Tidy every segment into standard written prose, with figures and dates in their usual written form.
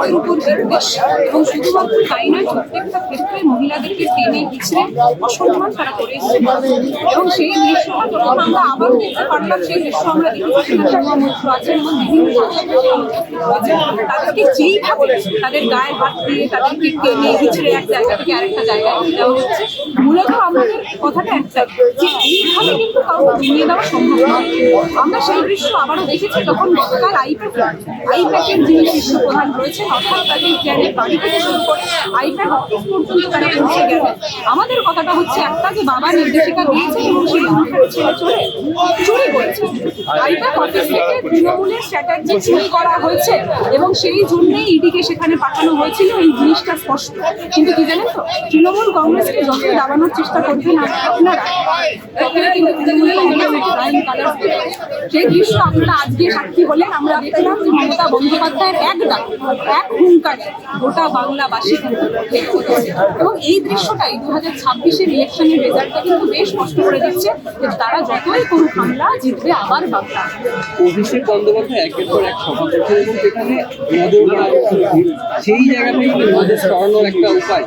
তাদের উপর বিদ্বেষ এবং শুধুমাত্র তাই নয়, প্রত্যেকটা ক্ষেত্রে মহিলাদেরকে টেনে হিচড়ে অসম্মান তারা করে এসেছে। এবং সেই দৃশ্যটা যখন আমরা আবার দেখতে পারলাম, সেই দৃশ্য আমরা দেখেছি আছে এবং বিভিন্ন তাদেরকে যেইভাবে তাদের গায়ে হাত দিয়ে তাদেরকে টেনে হিচড়ে এক জায়গা থেকে আরেকটা জায়গায় নিয়ে দেওয়া হচ্ছে। মূলত আমাদের কথাটা একটা, যে এইভাবে কিন্তু কাউকে নিয়ে দেওয়া সম্ভব নয়। আমরা সেই দৃশ্য আবারও দেখেছি যখন গতকাল আইপ্যাকের যিনি শীর্ষ প্রধান রয়েছেন, অর্থাৎ তাদের জ্ঞানের বাড়ি থেকে শুরু করে আইপ্যাক অফিস পর্যন্ত তারা পৌঁছে গেছে। আমাদের কথাটা হচ্ছে একটা, যে বাবা নির্দেশিকা দিয়েছে এবং সেই অনুসারে ছেড়ে চলে চুরি করেছে। আইপ্যাক অফিস থেকে তৃণমূলের স্ট্র্যাটেজি চুরি করা হয়েছে এবং সেই জন্যই ইডিকে সেখানে পাঠানো হয়েছিল। এই জিনিসটা স্পষ্ট। কিন্তু কি জানেন তো, তৃণমূল কংগ্রেসকে যতই দাবানোর চেষ্টা করবেন আপনারা, তখনই কিন্তু তৃণমূল কংগ্রেসের লাইন কালার সেই দৃশ্য আপনারা আজকে সাক্ষী হলেন। আমরা দেখলাম যে মমতা বন্দ্যোপাধ্যায়ের এক ডাক, এক হুঙ্কারে গোটা বাংলাবাসী কিন্তু এবং এই দৃশ্যটাই 2026-এর ইলেকশনের রেজাল্টটা কিন্তু বেশ স্পষ্ট করে দিচ্ছে যে তারা যতই করুক হামলা, জিতবে আবার বাংলা। অভিষেক বন্দ্যোপাধ্যায় একের পর এক সভা করছেন এবং সেখানে নজর সেই জায়গাতেই নজর সরানোর একটা উপায়।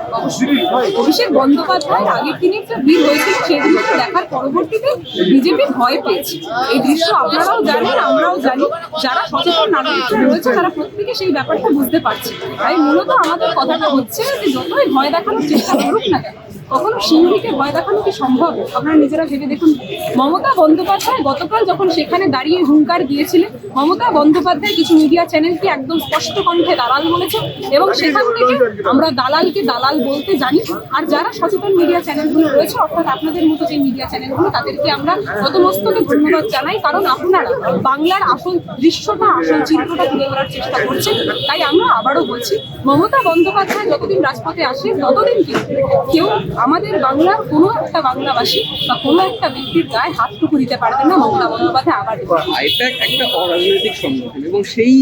অভিষেক বন্দ্যোপাধ্যায়ের আগের দিনে একটা ভিড় হয়েছিল, সেই দৃশ্য দেখার পরবর্তীতে বিজেপি ভয় পেয়েছে। এই দৃশ্য আপনারাও জানেন, আমরাও জানি। যারা সচেতন নাগরিক রয়েছে তারা প্রত্যেকে সেই ব্যাপারটা বুঝতে পারছে। তাই মূলত আমাদের কথাটা হচ্ছে যে যতই ভয় দেখানোর চেষ্টা করুক না কেন, কখনো সিংহীকে ভয় দেখানো কি সম্ভব? আপনারা নিজেরা ভেবে দেখুন। মমতা বন্দ্যোপাধ্যায় গতকাল যখন সেখানে দাঁড়িয়ে হুঙ্কার দিয়েছিলেন, মমতা বন্দ্যোপাধ্যায় কিছু মিডিয়া চ্যানেলকে একদম স্পষ্ট কণ্ঠে দালাল বলেছে এবং সেখান থেকে আমরা দালালকে দালাল বলতে জানি। আর যারা সচেতন মিডিয়া চ্যানেলগুলো রয়েছে, অর্থাৎ আপনাদের মতো যে মিডিয়া চ্যানেলগুলো, তাদেরকে আমরা নতমস্তকে ধন্যবাদ জানাই, কারণ আপনারা বাংলার আসল দৃশ্যটা, আসল চিত্রটা তুলে ধরার চেষ্টা করছেন। তাই আমরা আবারও বলছি, মমতা বন্দ্যোপাধ্যায় যতদিন রাজপথে আসে ততদিন কিন্তু কেউ আমাদের বাংলার কোনো একটা বাংলাভাষী বা কোনো একটা ব্যক্তির গায়ে হাতটুকু দিতে পারবেন না। মমতা বন্দ্যোপাধ্যায় আবার আইপ্যাক একটা অরাজনৈতিক সংগঠন এবং সেই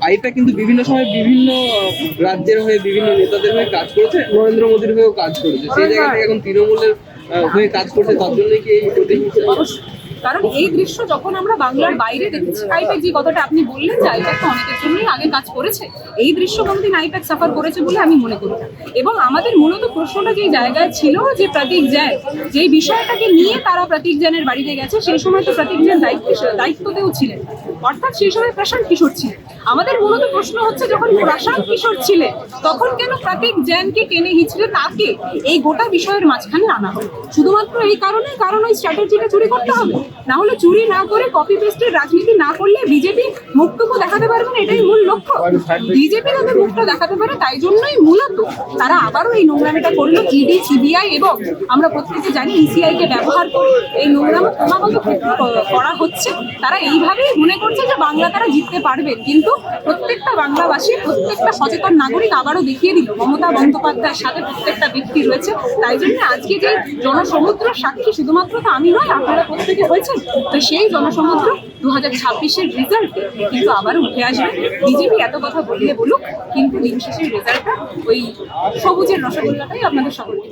আইপ্যাক কিন্তু বিভিন্ন সময় বিভিন্ন রাজ্যের হয়ে বিভিন্ন নেতাদের হয়ে কাজ করেছে, নরেন্দ্র মোদীর হয়েও কাজ করেছে। সেই জায়গা থেকে এখন তৃণমূলের হয়ে কাজ করছে, তার জন্যই কি এই প্রতিহিংসা? কারণ এই দৃশ্য যখন আমরা বাংলার বাইরে দেখেছি, আইপ্যাক যে কথাটা আপনি বললেন যে আইপ্যাক তো অনেকের জন্যই আগে কাজ করেছে, এই দৃশ্য কোনোদিন আইপ্যাক সাফার করেছে বলে আমি মনে করি না। এবং আমাদের মূলত প্রশ্নটা যেই জায়গায় ছিল, যে প্রতীক জ্যান যেই বিষয়টাকে নিয়ে তারা প্রতীক জ্যানের বাড়িতে গেছে, সেই সময় তো প্রতীক জ্যান দায়িত্বতেও ছিলেন, অর্থাৎ সেই সময় প্রশান্ত কিশোর ছিলেন। আমাদের মূলত প্রশ্ন হচ্ছে, যখন প্রশান্ত কিশোর ছিলেন তখন কেন প্রতীক জ্যানকে টেনে হিচড়ে তাকে এই গোটা বিষয়ের মাঝখানে আনা হলো? শুধুমাত্র এই কারণে, কারণ ওই স্ট্র্যাটেজিটা চুরি করতে হবে। না হলে চুরি না করে কপি পেস্টের রাজনীতি না করলে বিজেপি মুখটুকু দেখাতে পারবে না, এটাই মূল লক্ষ্য। বিজেপি তাদের মুখটা দেখাতে পারে, তাই জন্যই মূলত তারা আবারও এই নোংরামিটা করলো। ইডি, সিবিআই এবং আমরা প্রত্যেকে জানি ইসিআই কে ব্যবহার করে এই নোংরাম ক্রমাগত করা হচ্ছে। তারা এইভাবেই মনে করছে যে বাংলা তারা জিততে পারবেন, কিন্তু প্রত্যেকটা বাংলাভাষী, প্রত্যেকটা সচেতন নাগরিক আবারও দেখিয়ে দিল মমতা বন্দ্যোপাধ্যায়ের সাথে প্রত্যেকটা ব্যক্তি রয়েছে। তাই জন্য আজকে যে জনসমুদ্র সাক্ষী শুধুমাত্র তো আমি নয়, আপনারা প্রত্যেকে হয়েছেন। তো সেই জনসমুদ্র 2026-এর রেজাল্ট কিন্তু আবারও উঠে আসবে। বিজেপি এত কথা বললে বলুক, কিন্তু দিন শেষের রেজাল্টটা ওই সবুজের রসগোল্লাটাই আপনাদের সকলকে